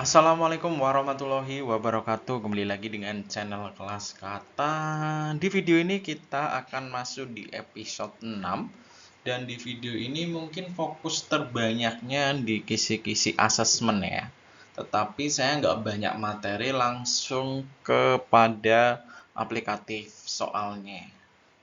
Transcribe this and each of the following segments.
Assalamualaikum warahmatullahi wabarakatuh. Kembali lagi dengan channel Kelas Kata. Di video ini kita akan masuk di episode 6. Dan di video ini mungkin fokus terbanyaknya di kisi-kisi asesmen ya. Tetapi saya nggak banyak materi, langsung kepada aplikatif soalnya.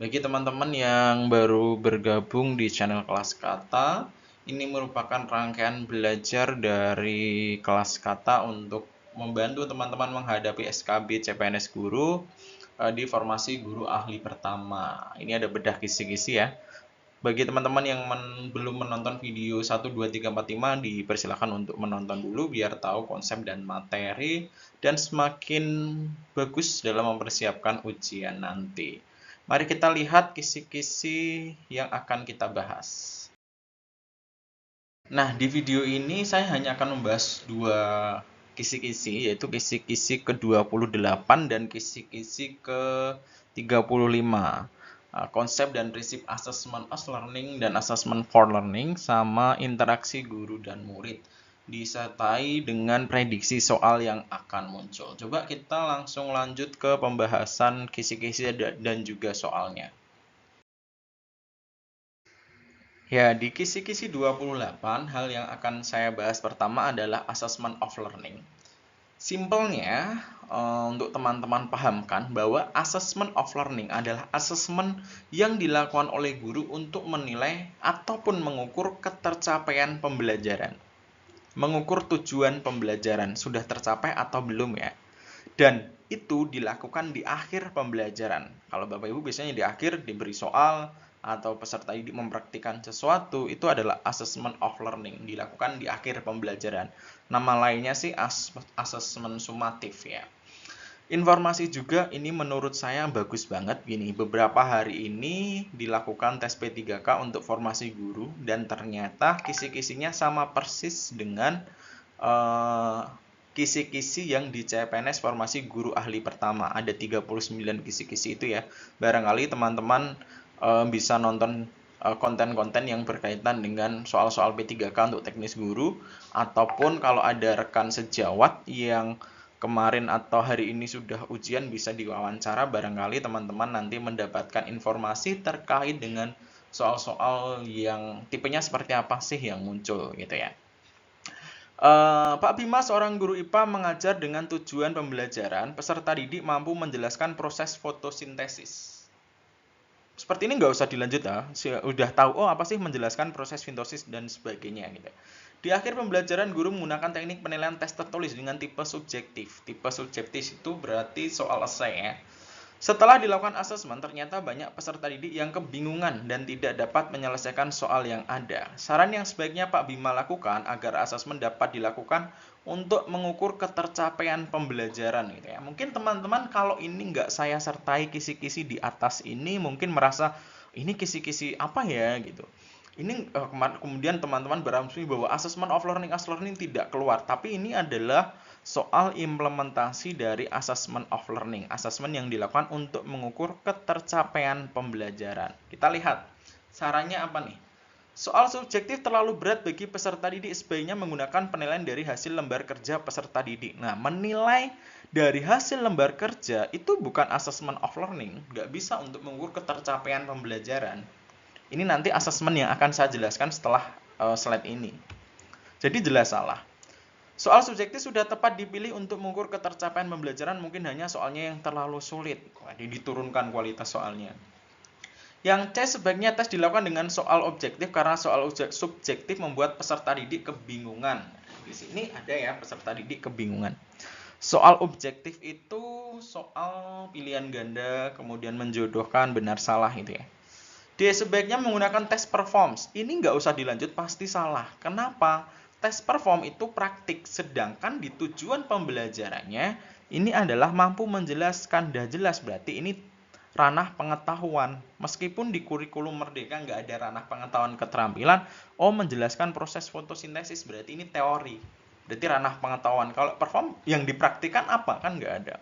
Bagi teman-teman yang baru bergabung di channel Kelas Kata, ini merupakan rangkaian belajar dari Kelas Kata untuk membantu teman-teman menghadapi SKB CPNS Guru di formasi guru ahli pertama. Ini ada bedah kisi-kisi ya. Bagi teman-teman yang belum menonton video 1, 2, 3, 4, 5, dipersilakan untuk menonton dulu biar tahu konsep dan materi dan semakin bagus dalam mempersiapkan ujian nanti. Mari kita lihat kisi-kisi yang akan kita bahas. Nah, di video ini saya hanya akan membahas dua kisi-kisi, yaitu kisi-kisi ke-28 dan kisi-kisi ke-35. Konsep dan prinsip assessment as learning dan assessment for learning, sama interaksi guru dan murid, disertai dengan prediksi soal yang akan muncul. Coba kita langsung lanjut ke pembahasan kisi-kisi dan juga soalnya. Ya, di kisi-kisi 28, hal yang akan saya bahas pertama adalah assessment of learning. Simpelnya, untuk teman-teman pahamkan bahwa assessment of learning adalah assessment yang dilakukan oleh guru untuk menilai ataupun mengukur ketercapaian pembelajaran. Mengukur tujuan pembelajaran, sudah tercapai atau belum ya. Dan itu dilakukan di akhir pembelajaran. Kalau Bapak Ibu biasanya di akhir diberi soal atau peserta didik mempraktikkan sesuatu, itu adalah assessment of learning, dilakukan di akhir pembelajaran. Nama lainnya sih assessment sumatif ya. Informasi juga ini menurut saya bagus banget gini. Beberapa hari ini dilakukan tes P3K untuk formasi guru dan ternyata kisi-kisinya sama persis dengan kisi-kisi yang di CPNS formasi guru ahli pertama. Ada 39 kisi-kisi itu ya. Barangkali teman-teman bisa nonton konten-konten yang berkaitan dengan soal-soal P3K untuk teknis guru, ataupun kalau ada rekan sejawat yang kemarin atau hari ini sudah ujian bisa diwawancara, barangkali teman-teman nanti mendapatkan informasi terkait dengan soal-soal yang tipenya seperti apa sih yang muncul gitu ya. Pak Bima, seorang guru IPA, mengajar dengan tujuan pembelajaran peserta didik mampu menjelaskan proses fotosintesis. Seperti ini nggak usah dilanjut ya, udah tahu apa sih menjelaskan proses fotosintesis dan sebagainya gitu. Di akhir pembelajaran, guru menggunakan teknik penilaian tes tertulis dengan tipe subjektif. Tipe subjektif itu berarti soal esai ya. Setelah dilakukan asesmen, ternyata banyak peserta didik yang kebingungan dan tidak dapat menyelesaikan soal yang ada. Saran yang sebaiknya Pak Bima lakukan agar asesmen dapat dilakukan untuk mengukur ketercapaian pembelajaran gitu ya. Mungkin teman-teman kalau ini nggak saya sertai kisi-kisi di atas ini mungkin merasa ini kisi-kisi apa ya gitu. Ini kemudian teman-teman berasumsi bahwa assessment of learning as learning tidak keluar, tapi ini adalah soal implementasi dari assessment of learning, assessment yang dilakukan untuk mengukur ketercapaian pembelajaran. Kita lihat sarannya apa nih. Soal subjektif terlalu berat bagi peserta didik, sebaiknya menggunakan penilaian dari hasil lembar kerja peserta didik. Nah, menilai dari hasil lembar kerja itu bukan assessment of learning, nggak bisa untuk mengukur ketercapaian pembelajaran. Ini nanti asesmen yang akan saya jelaskan setelah slide ini. Jadi jelas salah. Soal subjektif sudah tepat dipilih untuk mengukur ketercapaian pembelajaran, mungkin hanya soalnya yang terlalu sulit. Jadi diturunkan kualitas soalnya. Yang C, sebaiknya tes dilakukan dengan soal objektif karena soal subjektif membuat peserta didik kebingungan. Di sini ada ya peserta didik kebingungan. Soal objektif itu soal pilihan ganda, kemudian menjodohkan benar salah itu ya. D, sebaiknya menggunakan tes perform. Ini nggak usah dilanjut, pasti salah. Kenapa? Tes perform itu praktik, sedangkan di tujuan pembelajarannya ini adalah mampu menjelaskan. Dah jelas berarti ini ranah pengetahuan. Meskipun di kurikulum Merdeka nggak ada ranah pengetahuan keterampilan, menjelaskan proses fotosintesis berarti ini teori. Berarti ranah pengetahuan. Kalau perform yang dipraktikkan apa? Kan nggak ada.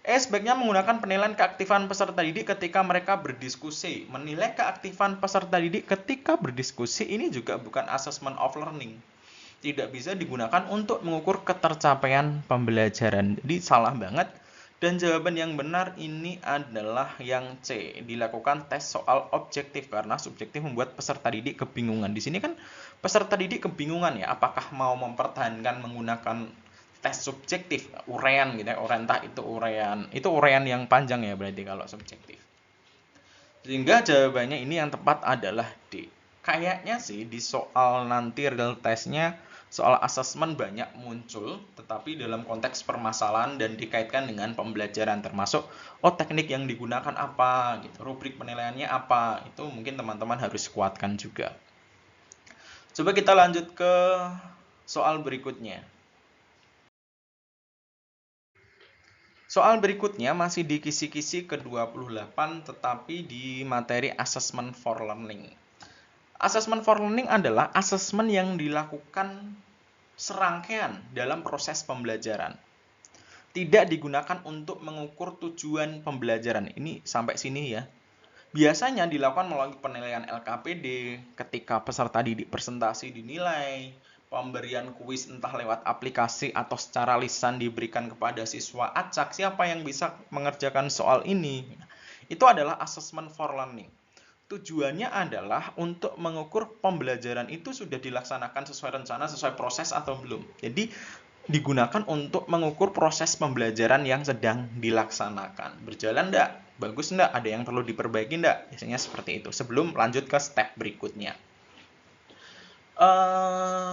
Sebaiknya menggunakan penilaian keaktifan peserta didik ketika mereka berdiskusi. Menilai keaktifan peserta didik ketika berdiskusi ini juga bukan assessment of learning. tidak bisa digunakan untuk mengukur ketercapaian pembelajaran. Jadi salah banget. Dan jawaban yang benar ini adalah yang C, dilakukan tes soal objektif karena subjektif membuat peserta didik kebingungan. Di sini kan peserta didik kebingungan ya, apakah mau mempertahankan menggunakan tes subjektif, uraian gitu ya, entah itu uraian yang panjang ya berarti kalau subjektif. Sehingga jawabannya ini yang tepat adalah D. Kayaknya sih di soal nanti real testnya soal asesmen banyak muncul, tetapi dalam konteks permasalahan dan dikaitkan dengan pembelajaran termasuk teknik yang digunakan apa gitu, rubrik penilaiannya apa, itu mungkin teman-teman harus kuatkan juga. Coba kita lanjut ke soal berikutnya. Soal berikutnya masih di kisi-kisi ke-28 tetapi di materi assessment for learning. Assessment for learning adalah asesmen yang dilakukan serangkaian dalam proses pembelajaran. Tidak digunakan untuk mengukur tujuan pembelajaran. Ini sampai sini ya. Biasanya dilakukan melalui penilaian LKPD, ketika peserta didik presentasi dinilai, pemberian kuis entah lewat aplikasi atau secara lisan diberikan kepada siswa acak siapa yang bisa mengerjakan soal ini. Itu adalah assessment for learning. Tujuannya adalah untuk mengukur pembelajaran itu sudah dilaksanakan sesuai rencana, sesuai proses atau belum. Jadi digunakan untuk mengukur proses pembelajaran yang sedang dilaksanakan. Berjalan enggak? Bagus enggak? Ada yang perlu diperbaiki enggak? Biasanya seperti itu. Sebelum lanjut ke step berikutnya.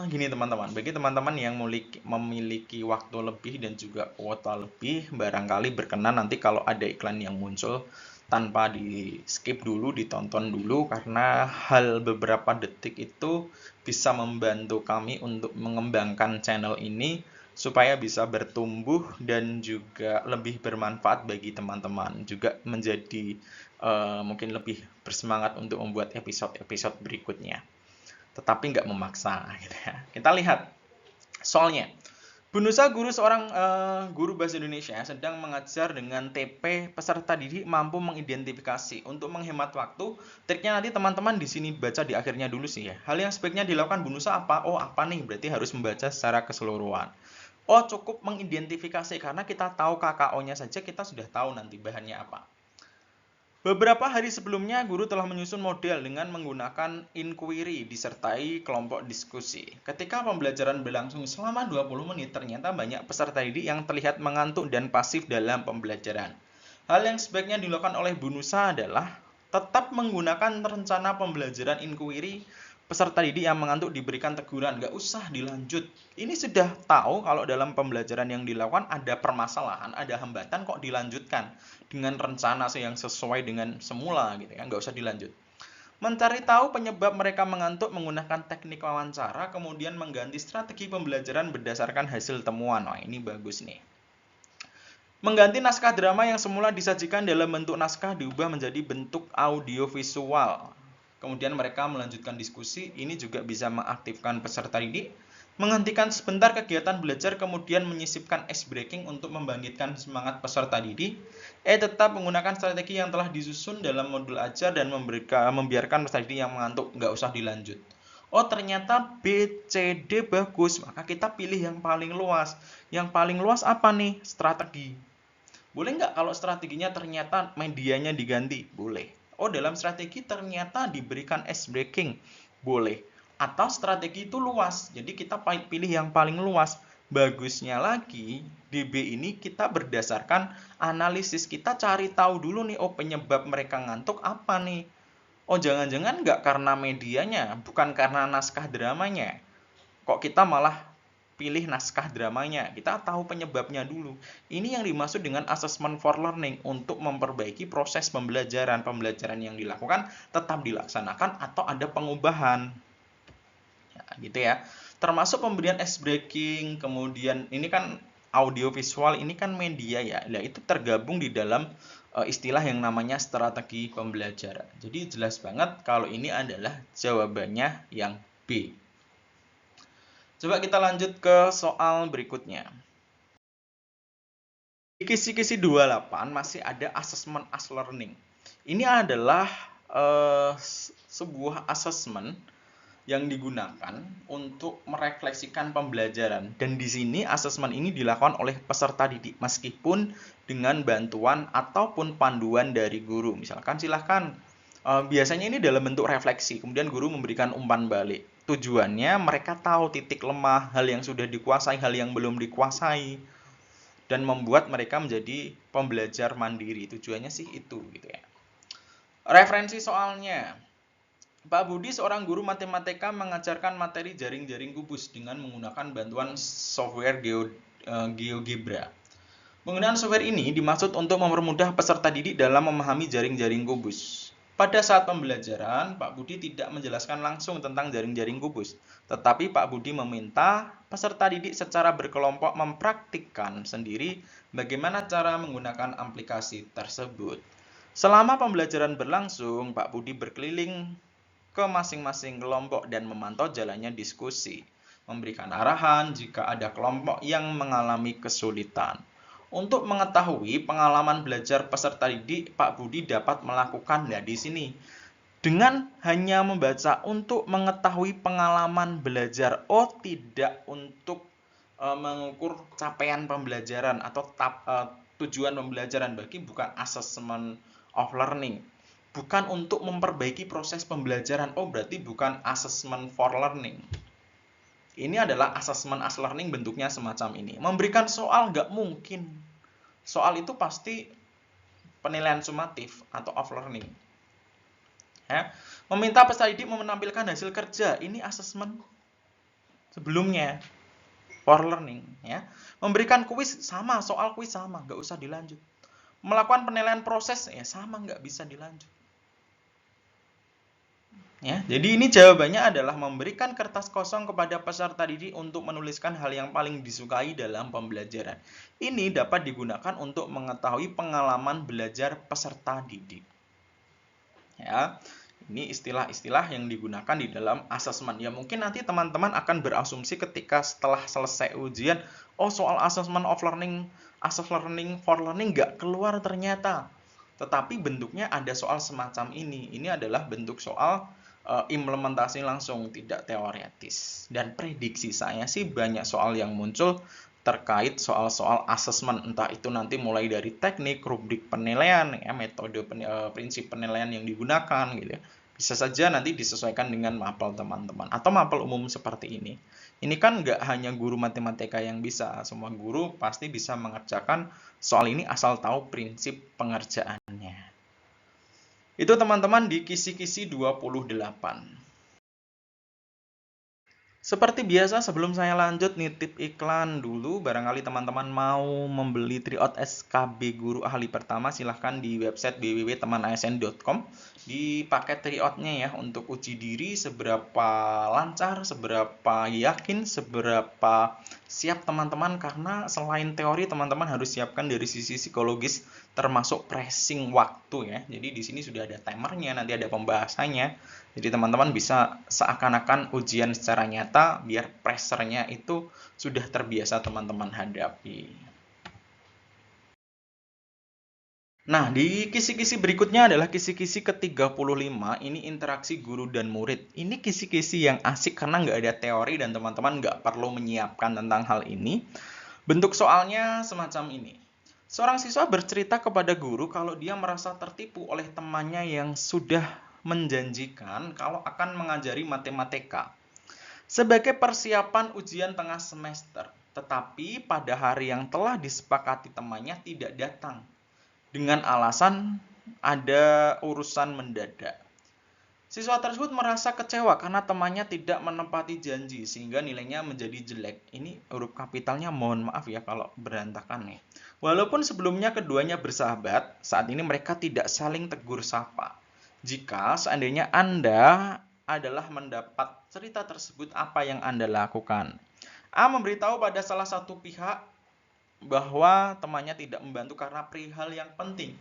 Gini teman-teman, bagi teman-teman yang memiliki waktu lebih dan juga kuota lebih, barangkali berkenan nanti kalau ada iklan yang muncul tanpa di skip dulu, ditonton dulu, karena hal beberapa detik itu bisa membantu kami untuk mengembangkan channel ini supaya bisa bertumbuh dan juga lebih bermanfaat bagi teman-teman, juga menjadi mungkin lebih bersemangat untuk membuat episode-episode berikutnya, tetapi nggak memaksa gitu ya. Kita lihat soalnya. Bu Nusa, seorang guru bahasa Indonesia, sedang mengajar dengan TP peserta didik mampu mengidentifikasi. Untuk menghemat waktu, triknya nanti teman-teman di sini baca di akhirnya dulu sih ya. Hal yang sebaiknya dilakukan Bu Nusa apa? Oh, apa nih? Berarti harus membaca secara keseluruhan. Oh, cukup mengidentifikasi karena kita tahu KKO-nya saja, kita sudah tahu nanti bahannya apa. Beberapa hari sebelumnya, guru telah menyusun model dengan menggunakan inquiry disertai kelompok diskusi. Ketika pembelajaran berlangsung selama 20 menit, ternyata banyak peserta didik yang terlihat mengantuk dan pasif dalam pembelajaran. Hal yang sebaiknya dilakukan oleh Bu Nusa adalah tetap menggunakan rencana pembelajaran inquiry. Peserta didik yang mengantuk diberikan teguran, nggak usah dilanjut. Ini sudah tahu kalau dalam pembelajaran yang dilakukan ada permasalahan, ada hambatan, kok dilanjutkan dengan rencana yang sesuai dengan semula gitu ya, nggak usah dilanjut. Mencari tahu penyebab mereka mengantuk menggunakan teknik wawancara, kemudian mengganti strategi pembelajaran berdasarkan hasil temuan. Wah, ini bagus nih. Mengganti naskah drama yang semula disajikan dalam bentuk naskah diubah menjadi bentuk audiovisual. Kemudian mereka melanjutkan diskusi, ini juga bisa mengaktifkan peserta didik, menghentikan sebentar kegiatan belajar, kemudian menyisipkan ice breaking untuk membangkitkan semangat peserta didik, tetap menggunakan strategi yang telah disusun dalam modul ajar dan membiarkan peserta didik yang mengantuk, nggak usah dilanjut. Oh, ternyata B, C, D bagus, maka kita pilih yang paling luas. Yang paling luas apa nih? Strategi. Boleh nggak kalau strateginya ternyata medianya diganti? Boleh. Oh, dalam strategi ternyata diberikan ice breaking. Boleh. Atau strategi itu luas. Jadi kita pilih yang paling luas. Bagusnya lagi, DB ini kita berdasarkan analisis. Kita cari tahu dulu nih, oh penyebab mereka ngantuk apa nih? Oh, jangan-jangan nggak karena medianya, bukan karena naskah dramanya. Kok kita malah pilih naskah dramanya? Kita tahu penyebabnya dulu. Ini yang dimaksud dengan assessment for learning, untuk memperbaiki proses pembelajaran. Pembelajaran yang dilakukan tetap dilaksanakan atau ada pengubahan. Ya, gitu ya. Termasuk pemberian ice breaking, kemudian ini kan audiovisual, ini kan media ya. Nah, itu tergabung di dalam istilah yang namanya strategi pembelajaran. Jadi jelas banget kalau ini adalah jawabannya yang B. Coba kita lanjut ke soal berikutnya. Di kisi-kisi 28 masih ada assessment as learning. Ini adalah sebuah assessment yang digunakan untuk merefleksikan pembelajaran. Dan di sini asesmen ini dilakukan oleh peserta didik meskipun dengan bantuan ataupun panduan dari guru. Misalkan silahkan, biasanya ini dalam bentuk refleksi, kemudian guru memberikan umpan balik. Tujuannya mereka tahu titik lemah, hal yang sudah dikuasai, hal yang belum dikuasai, dan membuat mereka menjadi pembelajar mandiri. Tujuannya sih itu gitu ya. Referensi soalnya. Pak Budi, seorang guru matematika, mengajarkan materi jaring-jaring kubus dengan menggunakan bantuan software GeoGebra. Penggunaan software ini dimaksud untuk mempermudah peserta didik dalam memahami jaring-jaring kubus. Pada saat pembelajaran, Pak Budi tidak menjelaskan langsung tentang jaring-jaring kubus, tetapi Pak Budi meminta peserta didik secara berkelompok mempraktikkan sendiri bagaimana cara menggunakan aplikasi tersebut. Selama pembelajaran berlangsung, Pak Budi berkeliling ke masing-masing kelompok dan memantau jalannya diskusi, memberikan arahan jika ada kelompok yang mengalami kesulitan. Untuk mengetahui pengalaman belajar peserta didik, Pak Budi dapat melakukan di sini dengan hanya membaca untuk mengetahui pengalaman belajar. Tidak untuk mengukur capaian pembelajaran atau tujuan pembelajaran, bagi bukan assessment of learning. Bukan untuk memperbaiki proses pembelajaran. Berarti bukan assessment for learning. Ini adalah assessment as learning, bentuknya semacam ini. Memberikan soal nggak mungkin. Soal itu pasti penilaian sumatif atau of learning. Ya. Meminta peserta didik menampilkan hasil kerja. Ini assessment sebelumnya for learning. Ya. Memberikan kuis sama, soal kuis sama, nggak usah dilanjut. Melakukan penilaian proses, sama, nggak bisa dilanjut. Ya, jadi ini jawabannya adalah memberikan kertas kosong kepada peserta didik untuk menuliskan hal yang paling disukai dalam pembelajaran. Ini dapat digunakan untuk mengetahui pengalaman belajar peserta didik. Ya, ini istilah-istilah yang digunakan di dalam asesmen. Ya, mungkin nanti teman-teman akan berasumsi ketika setelah selesai ujian, soal assessment of learning, assessment learning for learning nggak keluar ternyata. Tetapi bentuknya ada soal semacam ini. Ini adalah bentuk soal implementasi langsung, tidak teoretis. Dan prediksi saya sih banyak soal yang muncul terkait soal-soal asesmen, entah itu nanti mulai dari teknik, rubrik penilaian, metode prinsip penilaian yang digunakan gitu ya. Bisa saja nanti disesuaikan dengan mapel teman-teman atau mapel umum seperti ini. Ini kan nggak hanya guru matematika yang bisa, semua guru pasti bisa mengerjakan soal ini asal tahu prinsip pengerjaannya. Itu teman-teman di kisi-kisi 28. Seperti biasa, sebelum saya lanjut nitip iklan dulu. Barangkali teman-teman mau membeli tryout SKB Guru Ahli Pertama, silahkan di website www.temanasn.com. Di paket tryoutnya ya, untuk uji diri seberapa lancar, seberapa yakin, seberapa siap teman-teman. Karena selain teori, teman-teman harus siapkan dari sisi psikologis, termasuk pressing waktu ya. Jadi di sini sudah ada timernya, nanti ada pembahasannya. Jadi teman-teman bisa seakan-akan ujian secara nyata, biar pressure-nya itu sudah terbiasa teman-teman hadapi. Nah, di kisi-kisi berikutnya adalah kisi-kisi ke-35. Ini interaksi guru dan murid. Ini kisi-kisi yang asik karena nggak ada teori dan teman-teman nggak perlu menyiapkan tentang hal ini. Bentuk soalnya semacam ini. Seorang siswa bercerita kepada guru kalau dia merasa tertipu oleh temannya yang sudah menjanjikan kalau akan mengajari matematika sebagai persiapan ujian tengah semester. Tetapi pada hari yang telah disepakati temannya tidak datang dengan alasan ada urusan mendadak. Siswa tersebut merasa kecewa karena temannya tidak menepati janji sehingga nilainya menjadi jelek. Ini huruf kapitalnya mohon maaf ya kalau berantakan nih. Walaupun sebelumnya keduanya bersahabat, saat ini mereka tidak saling tegur sapa. Jika seandainya Anda adalah mendapat cerita tersebut, apa yang Anda lakukan? A memberitahu pada salah satu pihak bahwa temannya tidak membantu karena perihal yang penting.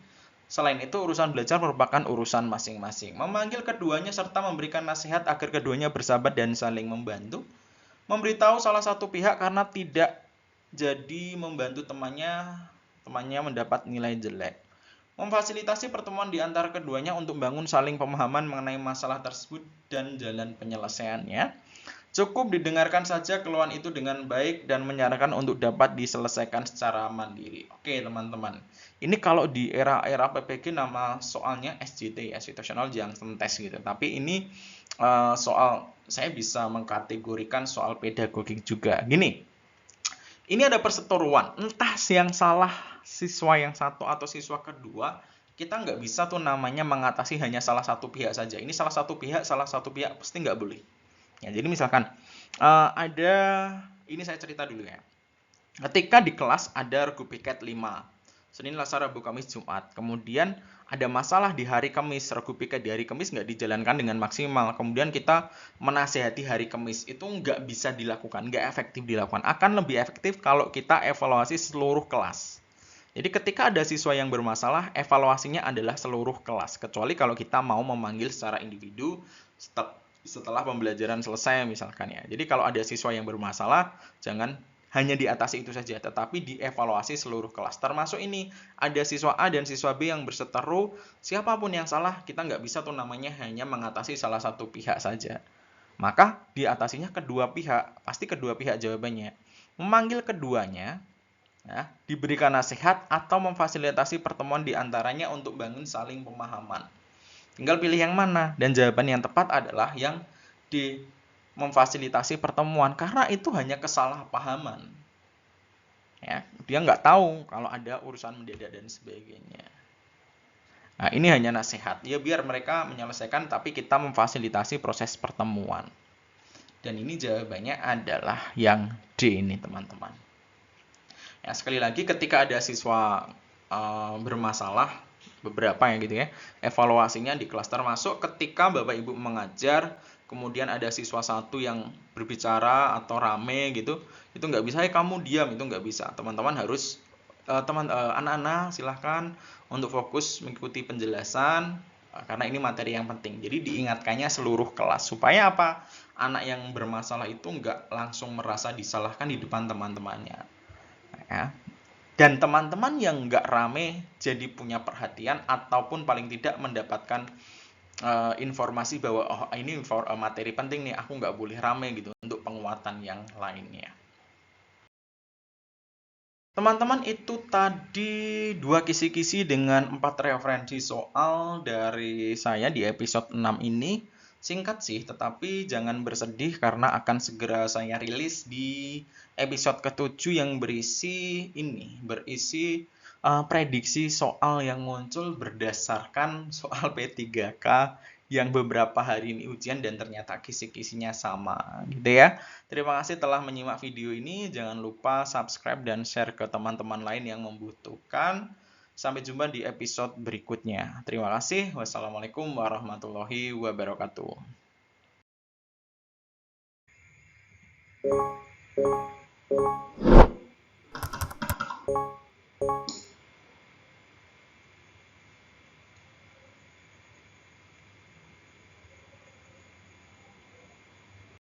Selain itu, urusan belajar merupakan urusan masing-masing. Memanggil keduanya serta memberikan nasihat agar keduanya bersahabat dan saling membantu. Memberitahu salah satu pihak karena tidak jadi membantu temannya mendapat nilai jelek. Memfasilitasi pertemuan di antara keduanya untuk membangun saling pemahaman mengenai masalah tersebut dan jalan penyelesaiannya. Cukup didengarkan saja keluhan itu dengan baik dan menyarankan untuk dapat diselesaikan secara mandiri. Oke, teman-teman. Ini kalau di era-era PPG nama soalnya SJT ya, Situational Junction Test gitu. Tapi ini soal saya bisa mengkategorikan soal pedagogik juga. Gini, ini ada perseteruan. Entah yang salah siswa yang satu atau siswa kedua, kita nggak bisa tuh namanya mengatasi hanya salah satu pihak saja. Ini salah satu pihak pasti nggak boleh. Ya, jadi misalkan ada, ini saya cerita dulu ya. Ketika di kelas ada regu piket 5, Senin, Selasa, Rabu, Kamis, Jumat. Kemudian ada masalah di hari Kamis, regu piket di hari Kamis nggak dijalankan dengan maksimal. Kemudian kita menasehati hari Kamis, itu nggak bisa dilakukan, nggak efektif dilakukan. Akan lebih efektif kalau kita evaluasi seluruh kelas. Jadi ketika ada siswa yang bermasalah, evaluasinya adalah seluruh kelas. Kecuali kalau kita mau memanggil secara individu setelah pembelajaran selesai misalkan ya. Jadi kalau ada siswa yang bermasalah, jangan hanya diatasi itu saja, tetapi dievaluasi seluruh kelas. Termasuk ini, ada siswa A dan siswa B yang berseteru, siapapun yang salah, kita nggak bisa tuh namanya hanya mengatasi salah satu pihak saja. Maka diatasinya kedua pihak, pasti kedua pihak jawabannya. Memanggil keduanya, ya, diberikan nasihat atau memfasilitasi pertemuan di antaranya untuk bangun saling pemahaman. Tinggal pilih yang mana, dan jawaban yang tepat adalah yang di memfasilitasi pertemuan, karena itu hanya kesalahpahaman. Ya, dia nggak tahu kalau ada urusan mendadak dan sebagainya. Nah, ini hanya nasihat. Ya biar mereka menyelesaikan, tapi kita memfasilitasi proses pertemuan. Dan ini jawabannya adalah yang D ini, teman-teman. Ya, sekali lagi ketika ada siswa bermasalah, beberapa ya gitu ya, evaluasinya di kelas termasuk ketika Bapak Ibu mengajar, kemudian ada siswa satu yang berbicara atau rame gitu, itu nggak bisa, kamu diam, itu nggak bisa. Teman-teman harus, anak-anak silahkan untuk fokus mengikuti penjelasan, karena ini materi yang penting. Jadi diingatkannya seluruh kelas, supaya apa? Anak yang bermasalah itu nggak langsung merasa disalahkan di depan teman-temannya. Ya. Dan teman-teman yang nggak rame jadi punya perhatian ataupun paling tidak mendapatkan informasi bahwa oh ini materi penting nih, aku nggak boleh rame gitu, untuk penguatan yang lainnya. Teman-teman, itu tadi 2 kisi-kisi dengan 4 referensi soal dari saya di episode 6 ini. Singkat sih, tetapi jangan bersedih karena akan segera saya rilis di episode ke-7 yang berisi prediksi soal yang muncul berdasarkan soal P3K yang beberapa hari ini ujian dan ternyata kisi-kisinya sama gitu ya. Terima kasih telah menyimak video ini. Jangan lupa subscribe dan share ke teman-teman lain yang membutuhkan. Sampai jumpa di episode berikutnya. Terima kasih. Wassalamualaikum warahmatullahi wabarakatuh.